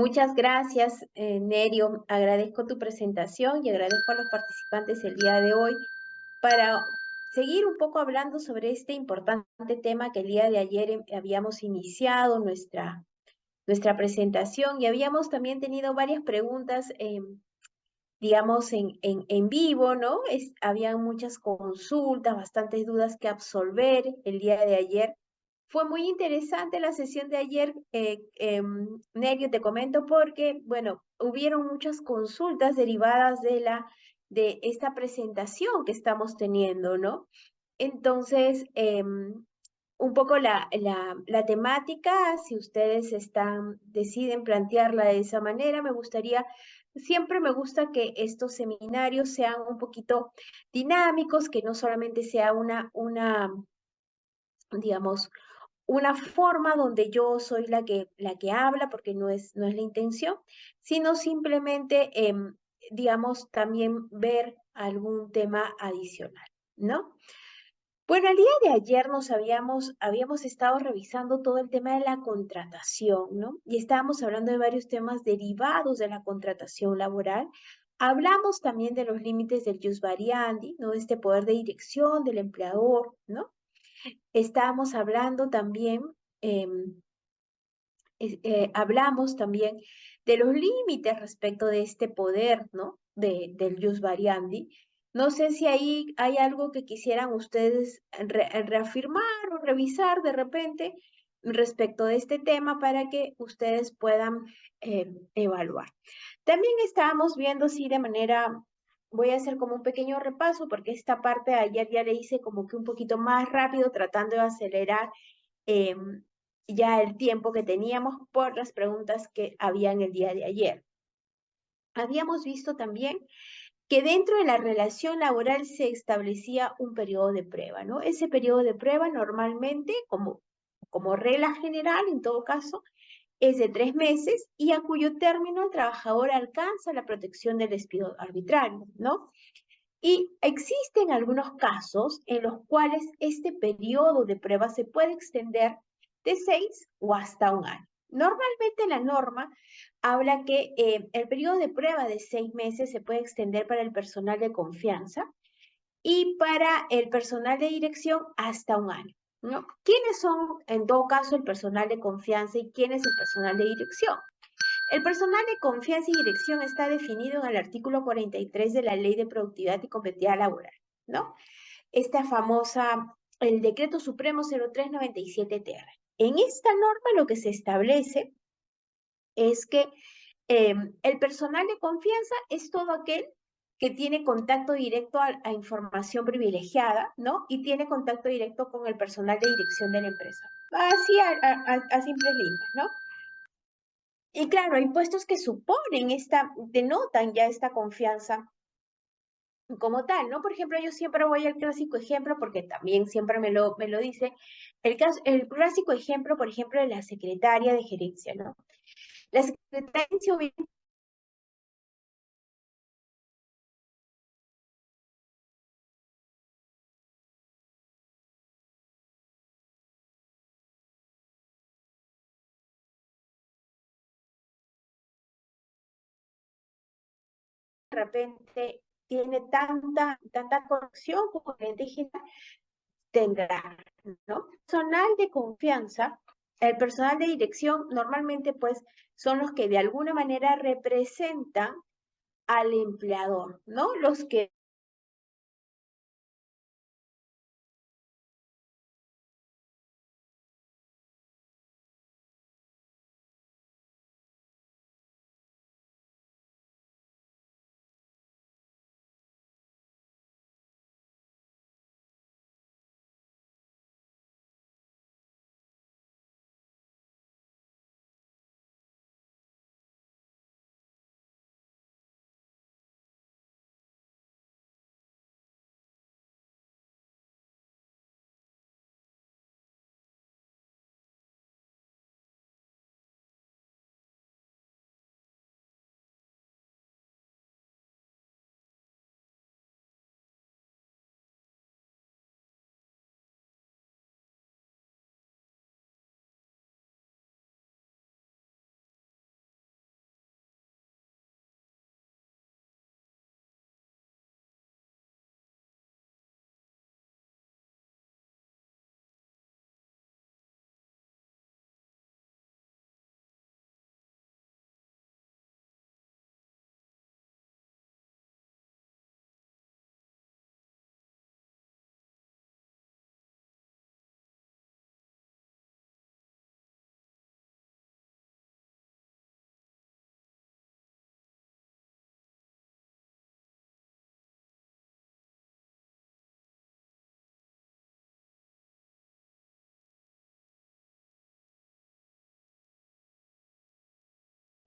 Muchas gracias, Nerio. Agradezco tu presentación y agradezco a los participantes el día de hoy para seguir un poco hablando sobre este importante tema que el día de ayer habíamos iniciado nuestra presentación y habíamos también tenido varias preguntas, digamos, en vivo, ¿no? Había muchas consultas, bastantes dudas que absolver el día de ayer. Fue muy interesante la sesión de ayer, Nerio, te comento porque, bueno, hubieron muchas consultas derivadas de esta presentación que estamos teniendo, ¿no? Entonces, un poco la temática, si ustedes deciden plantearla de esa manera, siempre me gusta que estos seminarios sean un poquito dinámicos, que no solamente sea digamos, una forma donde yo soy la que habla, porque no es la intención, sino simplemente, digamos, también ver algún tema adicional, ¿no? Bueno, el día de ayer habíamos estado revisando todo el tema de la contratación, ¿no? Y estábamos hablando de varios temas derivados de la contratación laboral. Hablamos también de los límites del jus variandi, ¿no? Este poder de dirección del empleador, ¿no? Estábamos hablando también, em, hablamos también de los límites respecto de este poder, ¿no? Del jus variandi. No sé si ahí hay algo que quisieran ustedes reafirmar o revisar de repente respecto de este tema para que ustedes puedan evaluar. También estábamos viendo si voy a hacer como un pequeño repaso porque esta parte de ayer ya le hice como que un poquito más rápido tratando de acelerar em, ya el tiempo que teníamos por las preguntas que había en el día de ayer. Habíamos visto también que dentro de la relación laboral se establecía un periodo de prueba, ¿no? Ese periodo de prueba normalmente, como regla general, en todo caso, es de 3 meses y a cuyo término el trabajador alcanza la protección del despido arbitrario, ¿no? Y existen algunos casos en los cuales este periodo de prueba se puede extender de 6 o hasta 1 año. Normalmente la norma habla que el periodo de prueba de 6 meses se puede extender para el personal de confianza y para el personal de dirección hasta 1 año, ¿no? ¿Quiénes son, en todo caso, el personal de confianza y quién es el personal de dirección? El personal de confianza y dirección está definido en el artículo 43 de la Ley de Productividad y Competitividad Laboral, ¿no? Esta famosa, el Decreto Supremo 0397-TR. En esta norma lo que se establece es que el personal de confianza es todo aquel que tiene contacto directo a información privilegiada, ¿no? Y tiene contacto directo con el personal de dirección de la empresa. Así a simples líneas, ¿no? Y claro, hay puestos que denotan ya esta confianza como tal, ¿no? Por ejemplo, yo siempre voy al clásico ejemplo, porque también siempre me lo dice, el clásico ejemplo, por ejemplo, de la secretaria de gerencia, ¿no? La secretaria de gerencia de repente tiene tanta conexión con el indígena, tendrá, ¿no? Personal de confianza, el personal de dirección normalmente pues son los que de alguna manera representan al empleador, ¿no? Los que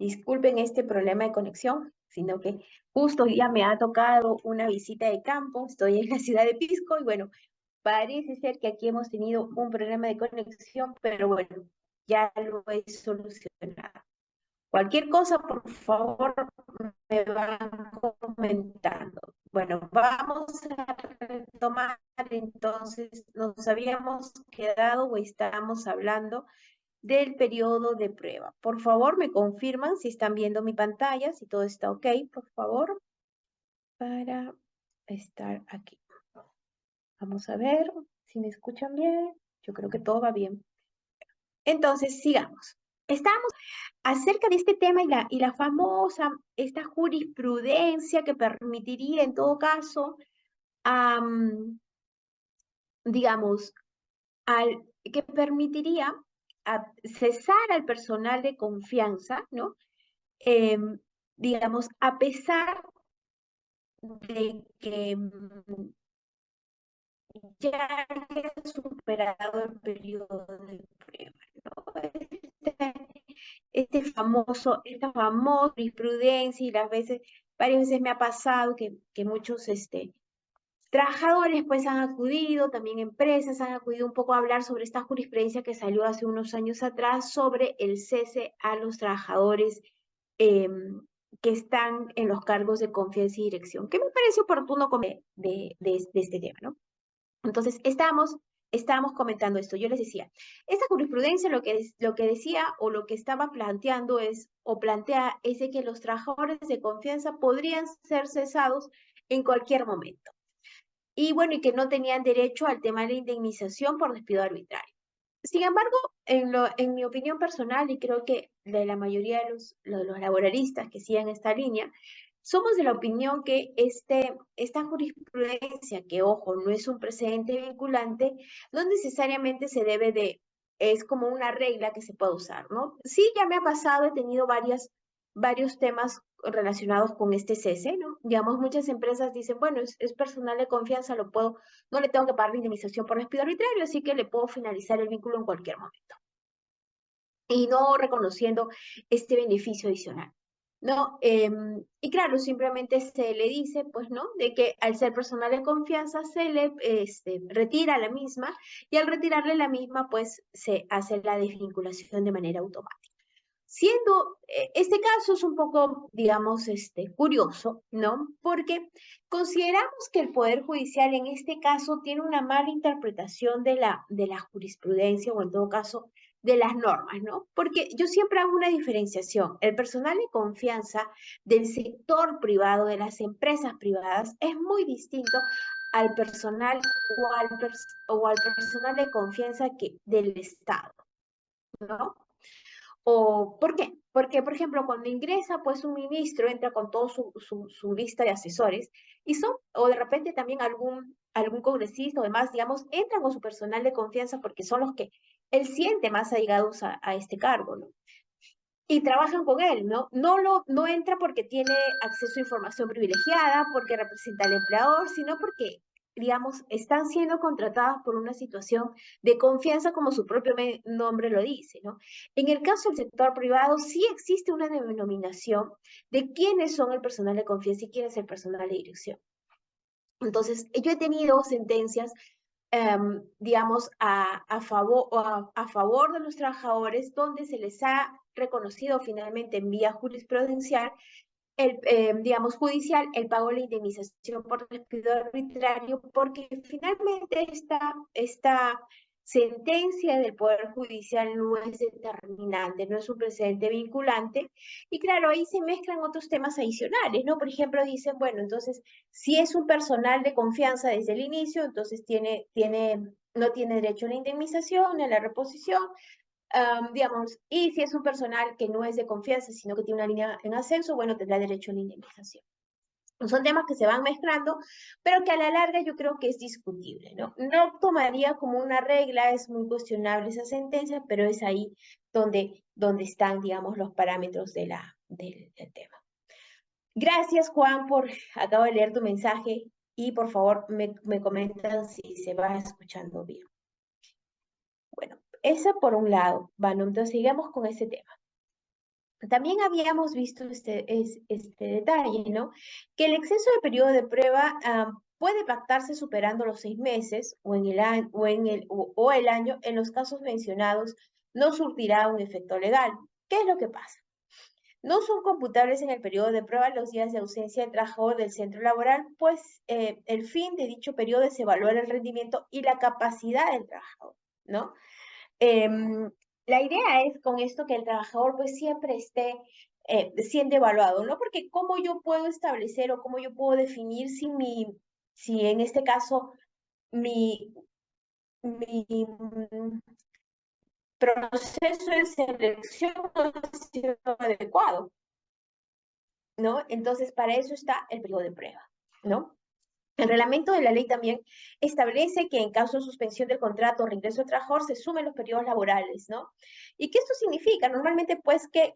Disculpen este problema de conexión, sino que justo ya me ha tocado una visita de campo. Estoy en la ciudad de Pisco y bueno, parece ser que aquí hemos tenido un problema de conexión, pero bueno, ya lo he solucionado. Cualquier cosa, por favor, me van comentando. Bueno, vamos a retomar entonces, nos habíamos quedado o estábamos hablando del periodo de prueba. Por favor, me confirman si están viendo mi pantalla, si todo está ok, por favor, para estar aquí. Vamos a ver si me escuchan bien. Yo creo que todo va bien. Entonces, sigamos. Estamos acerca de este tema y la famosa, esta jurisprudencia que permitiría en todo caso, digamos, que permitiría cesar al personal de confianza, ¿no? Digamos, a pesar de que ya haya superado el periodo de prueba, ¿no? Esta famosa jurisprudencia y varias veces me ha pasado que muchos trabajadores pues han acudido, también empresas han acudido un poco a hablar sobre esta jurisprudencia que salió hace unos años atrás sobre el cese a los trabajadores que están en los cargos de confianza y dirección, que me parece oportuno de este tema, ¿no? Entonces, estábamos comentando esto. Yo les decía, esta jurisprudencia lo que decía o lo que estaba planteando plantea es de que los trabajadores de confianza podrían ser cesados en cualquier momento. Y bueno, y que no tenían derecho al tema de la indemnización por despido arbitrario. Sin embargo, en mi opinión personal, y creo que de la mayoría de los laboralistas que siguen esta línea, somos de la opinión que esta jurisprudencia, que ojo, no es un precedente vinculante, no necesariamente es como una regla que se puede usar, ¿no? Sí, ya me ha pasado, he tenido varios temas relacionados con este cese, ¿no? Digamos, muchas empresas dicen, bueno, es personal de confianza, no le tengo que pagar la indemnización por despido arbitrario, así que le puedo finalizar el vínculo en cualquier momento. Y no reconociendo este beneficio adicional, ¿no? Y claro, simplemente se le dice, pues, ¿no? De que al ser personal de confianza se le retira la misma y al retirarle la misma, pues, se hace la desvinculación de manera automática. Siendo, este caso es un poco, digamos, curioso, ¿no? Porque consideramos que el Poder Judicial en este caso tiene una mala interpretación de la jurisprudencia o en todo caso de las normas, ¿no? Porque yo siempre hago una diferenciación. El personal de confianza del sector privado, de las empresas privadas, es muy distinto al personal o al personal de confianza del Estado, ¿no? ¿O por qué? Porque, por ejemplo, cuando ingresa, pues un ministro entra con toda su lista de asesores o de repente también algún congresista o demás, digamos, entran con su personal de confianza porque son los que él siente más allegados a este cargo, ¿no? Y trabajan con él, ¿no? No entra porque tiene acceso a información privilegiada, porque representa al empleador, sino porque, digamos, están siendo contratadas por una situación de confianza, como su propio nombre lo dice, ¿no? En el caso del sector privado, sí existe una denominación de quiénes son el personal de confianza y quién es el personal de dirección. Entonces, yo he tenido sentencias digamos, a favor de los trabajadores, donde se les ha reconocido finalmente en vía jurisprudencial, digamos, judicial, el pago de la indemnización por despido arbitrario, porque finalmente esta sentencia del Poder Judicial no es determinante, no es un precedente vinculante, y claro, ahí se mezclan otros temas adicionales, ¿no? Por ejemplo, dicen, bueno, entonces, si es un personal de confianza desde el inicio, entonces no tiene derecho a la indemnización, a la reposición, digamos, y si es un personal que no es de confianza, sino que tiene una línea en ascenso, bueno, tendrá derecho a la indemnización. Son temas que se van mezclando, pero que a la larga yo creo que es discutible, ¿no? No tomaría como una regla, es muy cuestionable esa sentencia, pero es ahí donde están, digamos, los parámetros del tema. Gracias, Juan, acabo de leer tu mensaje y por favor me comentan si se va escuchando bien. Bueno, esa por un lado, bueno, entonces sigamos con ese tema. También habíamos visto este detalle, ¿no? Que el exceso de periodo de prueba puede pactarse superando los 6 meses o, en el, o el año. En los casos mencionados, no surtirá un efecto legal. ¿Qué es lo que pasa? No son computables en el periodo de prueba los días de ausencia del trabajador del centro laboral, pues el fin de dicho periodo es evaluar el rendimiento y la capacidad del trabajador, ¿no? Em, la idea es con esto que el trabajador pues siempre esté siendo evaluado, ¿no? Porque cómo yo puedo establecer o cómo yo puedo definir si en este caso mi, mi proceso de selección no ha sido adecuado, ¿no? Entonces, para eso está el periodo de prueba, ¿no? El reglamento de la ley también establece que en caso de suspensión del contrato o reingreso al trabajador se sumen los periodos laborales, ¿no? ¿Y qué esto significa? Normalmente, pues, que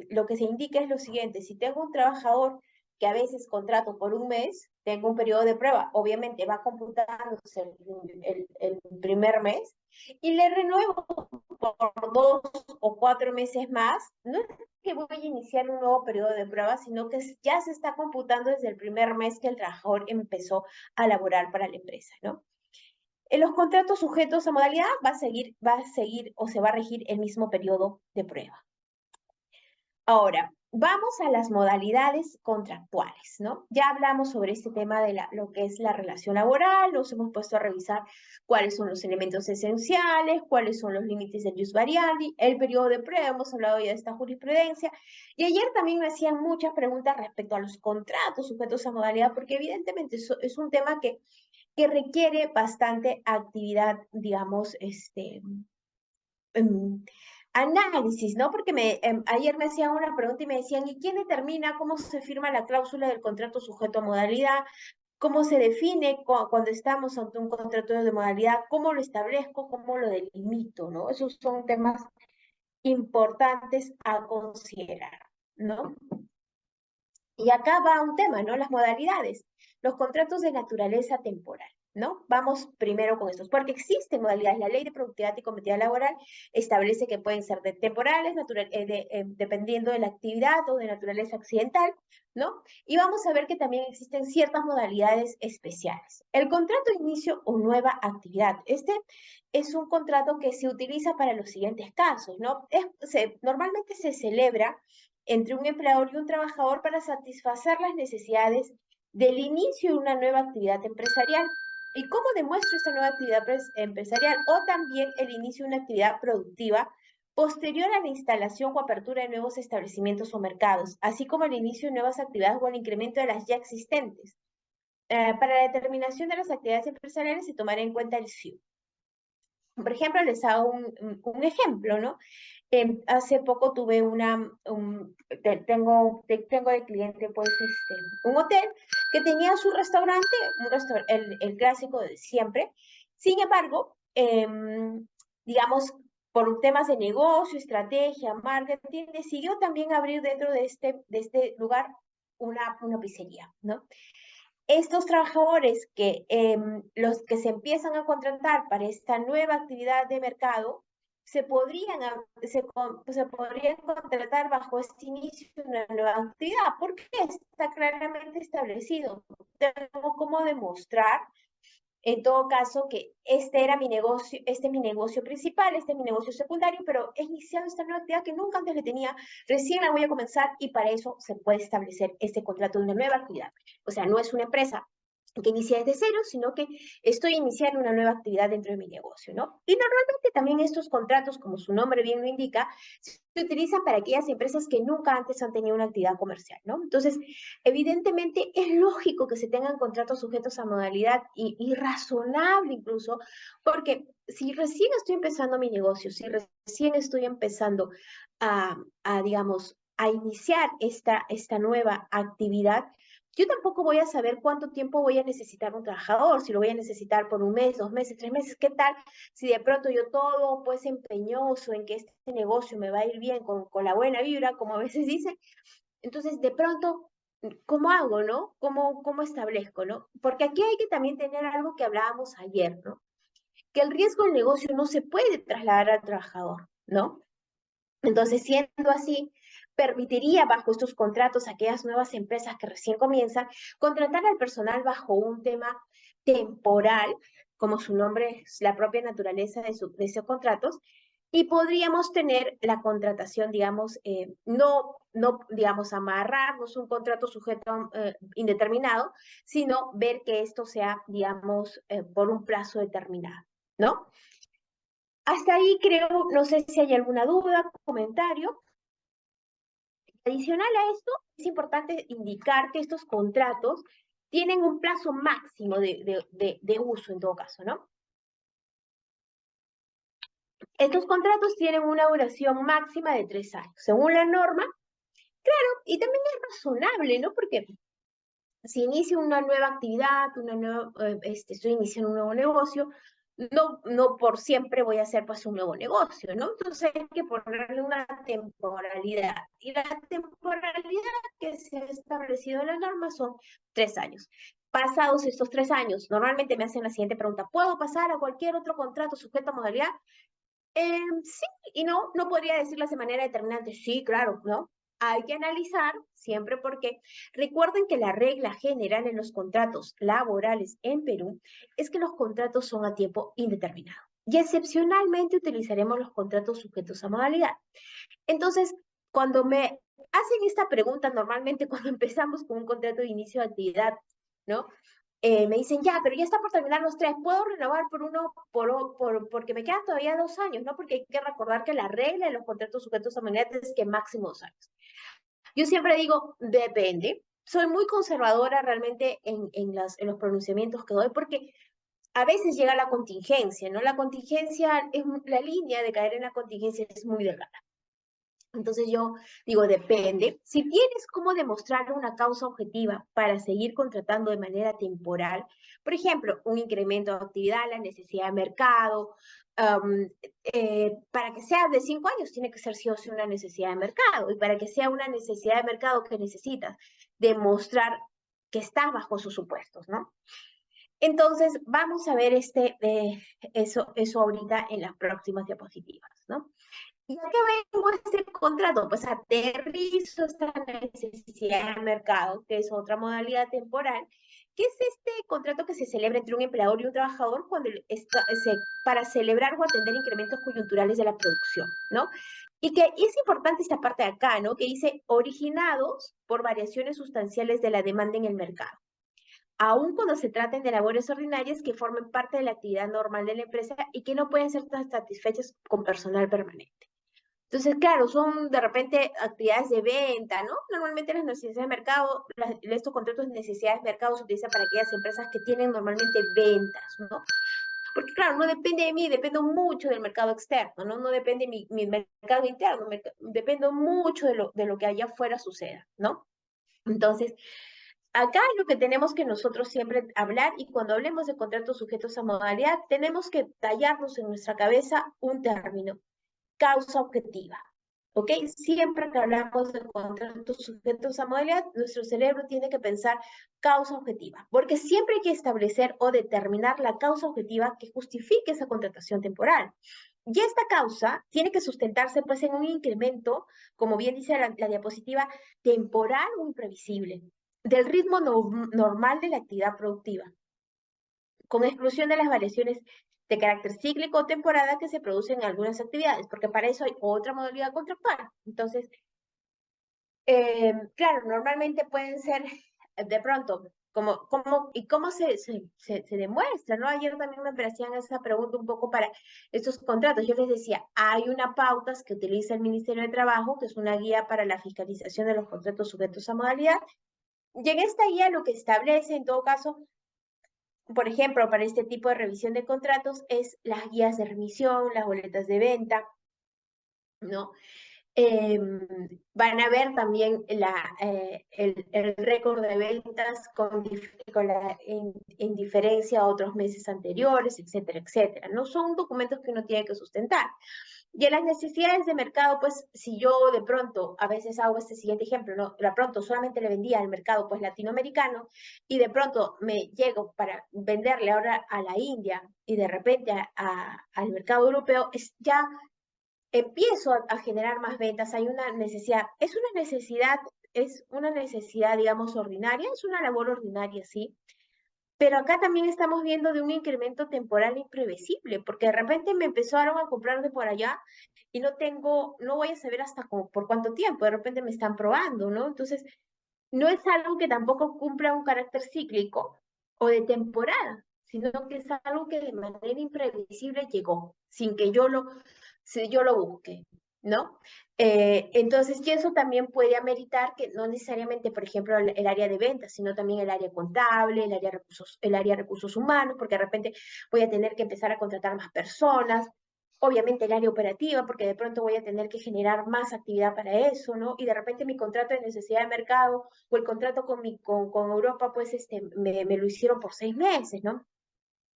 lo que se indica es lo siguiente: si tengo un trabajador que a veces contrato por un mes, tengo un periodo de prueba, obviamente va computándose el primer mes, y le renuevo por 2 o 4 meses más. No es que voy a iniciar un nuevo periodo de prueba, sino que ya se está computando desde el primer mes que el trabajador empezó a laborar para la empresa, ¿no? En los contratos sujetos a modalidad va a seguir o se va a regir el mismo periodo de prueba. Ahora, vamos a las modalidades contractuales, ¿no? Ya hablamos sobre este tema de lo que es la relación laboral, nos hemos puesto a revisar cuáles son los elementos esenciales, cuáles son los límites del jus variandi, el periodo de prueba, hemos hablado ya de esta jurisprudencia, y ayer también me hacían muchas preguntas respecto a los contratos sujetos a modalidad, porque evidentemente es un tema que requiere bastante actividad, digamos, em, análisis, ¿no? Porque ayer me hacían una pregunta y me decían, ¿y quién determina cómo se firma la cláusula del contrato sujeto a modalidad? ¿Cómo se define cuando estamos ante un contrato de modalidad? ¿Cómo lo establezco? ¿Cómo lo delimito? ¿No? Esos son temas importantes a considerar, ¿no? Y acá va un tema, ¿no? Las modalidades, los contratos de naturaleza temporal, ¿no? Vamos primero con estos, porque existen modalidades. La Ley de Productividad y Competitividad Laboral establece que pueden ser temporales, dependiendo de la actividad o de naturaleza accidental, ¿no? Y vamos a ver que también existen ciertas modalidades especiales. El contrato de inicio o nueva actividad. Este es un contrato que se utiliza para los siguientes casos, ¿no? Normalmente se celebra entre un empleador y un trabajador para satisfacer las necesidades del inicio de una nueva actividad empresarial. ¿Y cómo demuestro esta nueva actividad empresarial? O también el inicio de una actividad productiva posterior a la instalación o apertura de nuevos establecimientos o mercados, así como el inicio de nuevas actividades o el incremento de las ya existentes. Para la determinación de las actividades empresariales se tomará en cuenta el SIU. Por ejemplo, les hago un ejemplo, ¿no? Hace poco tuve tengo de cliente, pues, un hotel que tenía su restaurante, el clásico de siempre. Sin embargo, digamos, por temas de negocio, estrategia, marketing, decidió también abrir dentro de este lugar una pizzería, ¿no? Estos trabajadores los que se empiezan a contratar para esta nueva actividad de mercado, se podrían contratar bajo este inicio de una nueva actividad, porque está claramente establecido. Tengo cómo demostrar, en todo caso, que este era mi negocio, este es mi negocio principal, este es mi negocio secundario, pero he iniciado esta nueva actividad que nunca antes le tenía, recién la voy a comenzar, y para eso se puede establecer este contrato de una nueva actividad. O sea, no es una empresa que inicia desde cero, sino que estoy iniciando una nueva actividad dentro de mi negocio, ¿no? Y normalmente también estos contratos, como su nombre bien lo indica, se utilizan para aquellas empresas que nunca antes han tenido una actividad comercial, ¿no? Entonces, evidentemente es lógico que se tengan contratos sujetos a modalidad y razonable incluso, porque si recién estoy empezando mi negocio, si recién estoy empezando digamos, a iniciar esta nueva actividad, yo tampoco voy a saber cuánto tiempo voy a necesitar un trabajador, si lo voy a necesitar por un mes, 2 meses, 3 meses. ¿Qué tal si de pronto yo todo pues empeñoso en que este negocio me va a ir bien con la buena vibra, como a veces dicen? Entonces, de pronto, ¿cómo hago, no? ¿Cómo establezco, no? Porque aquí hay que también tener algo que hablábamos ayer, ¿no? Que el riesgo del negocio no se puede trasladar al trabajador, ¿no? Entonces, siendo así, permitiría bajo estos contratos a aquellas nuevas empresas que recién comienzan contratar al personal bajo un tema temporal, como su nombre es la propia naturaleza de esos contratos, y podríamos tener la contratación, digamos, digamos, amarrarnos un contrato sujeto indeterminado, sino ver que esto sea, digamos, por un plazo determinado, ¿no? Hasta ahí creo, no sé si hay alguna duda, comentario. Adicional a esto, es importante indicar que estos contratos tienen un plazo máximo de uso en todo caso, ¿no? Estos contratos tienen una duración máxima de 3 años. Según la norma, y también es razonable, ¿no? Porque si inicio una nueva actividad, estoy iniciando un nuevo negocio, no por siempre voy a hacer pues un nuevo negocio, ¿no? Entonces hay que ponerle una temporalidad. Y la temporalidad que se ha establecido en la norma son 3 años. Pasados estos 3 años, normalmente me hacen la siguiente pregunta: ¿puedo pasar a cualquier otro contrato sujeto a modalidad? Sí y no podría decirlas de manera determinante. Sí, claro, ¿no? Hay que analizar siempre porque recuerden que la regla general en los contratos laborales en Perú es que los contratos son a tiempo indeterminado y excepcionalmente utilizaremos los contratos sujetos a modalidad. Entonces, cuando me hacen esta pregunta, normalmente cuando empezamos con un contrato de inicio de actividad, ¿no? Me dicen, ya, pero ya está por terminar los 3, ¿puedo renovar por uno, porque me quedan todavía 2 años, ¿no? Porque hay que recordar que la regla de los contratos sujetos a modalidad es que máximo 2 años. Yo siempre digo, depende. Soy muy conservadora realmente en los pronunciamientos que doy, porque a veces llega la contingencia, ¿no? La contingencia, la línea de caer en la contingencia es muy delgada. Entonces yo digo, depende. Si tienes cómo demostrar una causa objetiva para seguir contratando de manera temporal, por ejemplo, un incremento de actividad, la necesidad de mercado, para que sea de 5 años tiene que ser sí o sí una necesidad de mercado. Y para que sea una necesidad de mercado que necesitas demostrar que estás bajo sus supuestos, ¿no? Entonces, vamos a ver eso ahorita en las próximas diapositivas, ¿no? ¿Y a qué vengo este contrato? Pues aterrizo esta necesidad de mercado, que es otra modalidad temporal, que es este contrato que se celebra entre un empleador y un trabajador para celebrar o atender incrementos coyunturales de la producción, ¿no? Y que es importante esta parte de acá, ¿no? Que dice originados por variaciones sustanciales de la demanda en el mercado, aun cuando se traten de labores ordinarias que formen parte de la actividad normal de la empresa y que no pueden ser satisfechas con personal permanente. Entonces, claro, son de repente actividades de venta, ¿no? Normalmente las necesidades de mercado, estos contratos de necesidades de mercado se utilizan para aquellas empresas que tienen normalmente ventas, ¿no? Porque claro, no depende de mí, dependo mucho del mercado externo, ¿no? No depende de mi mercado interno, dependo mucho de lo que allá afuera suceda, ¿no? Entonces, acá es lo que tenemos que nosotros siempre hablar, y cuando hablemos de contratos sujetos a modalidad, tenemos que tallarnos en nuestra cabeza un término: causa objetiva. ¿Ok? Siempre que hablamos de contratos sujetos a modalidad, nuestro cerebro tiene que pensar causa objetiva, porque siempre hay que establecer o determinar la causa objetiva que justifique esa contratación temporal. Y esta causa tiene que sustentarse pues en un incremento, como bien dice la diapositiva, temporal o imprevisible, del ritmo normal de la actividad productiva, con exclusión de las variaciones de carácter cíclico o temporada que se producen en algunas actividades, porque para eso hay otra modalidad contractual. Entonces, claro, normalmente pueden ser de pronto, ¿cómo se demuestra? ¿No? Ayer también me hacían esa pregunta un poco para estos contratos. Yo les decía, hay una pauta que utiliza el Ministerio de Trabajo, que es una guía para la fiscalización de los contratos sujetos a modalidad, y en esta guía lo que establece, en todo caso, por ejemplo, para este tipo de revisión de contratos, es las guías de remisión, las boletas de venta, ¿no? Van a ver también el récord de ventas en diferencia a otros meses anteriores, etcétera, etcétera. No son documentos que uno tiene que sustentar. Y en las necesidades de mercado, pues si yo de pronto, a veces hago este siguiente ejemplo, ¿no? De pronto solamente le vendía al mercado pues latinoamericano y de pronto me llego para venderle ahora a la India y de repente al mercado europeo, ya empiezo a generar más ventas, hay una necesidad, es una necesidad, digamos, ordinaria, es una labor ordinaria, sí, pero acá también estamos viendo de un incremento temporal imprevisible, porque de repente me empezaron a comprar de por allá y no voy a saber hasta por cuánto tiempo, de repente me están probando, ¿no? Entonces, no es algo que tampoco cumpla un carácter cíclico o de temporada, sino que es algo que de manera imprevisible llegó, sin que si yo lo busque, ¿no? Entonces, y eso también puede ameritar que no necesariamente, por ejemplo, el área de ventas, sino también el área contable, el área de recursos humanos, porque de repente voy a tener que empezar a contratar más personas, obviamente el área operativa, porque de pronto voy a tener que generar más actividad para eso, ¿no? Y de repente mi contrato de necesidad de mercado o el contrato con Europa, pues me lo hicieron por 6 meses, ¿no?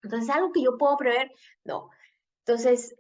Entonces, algo que yo puedo prever, no. Entonces,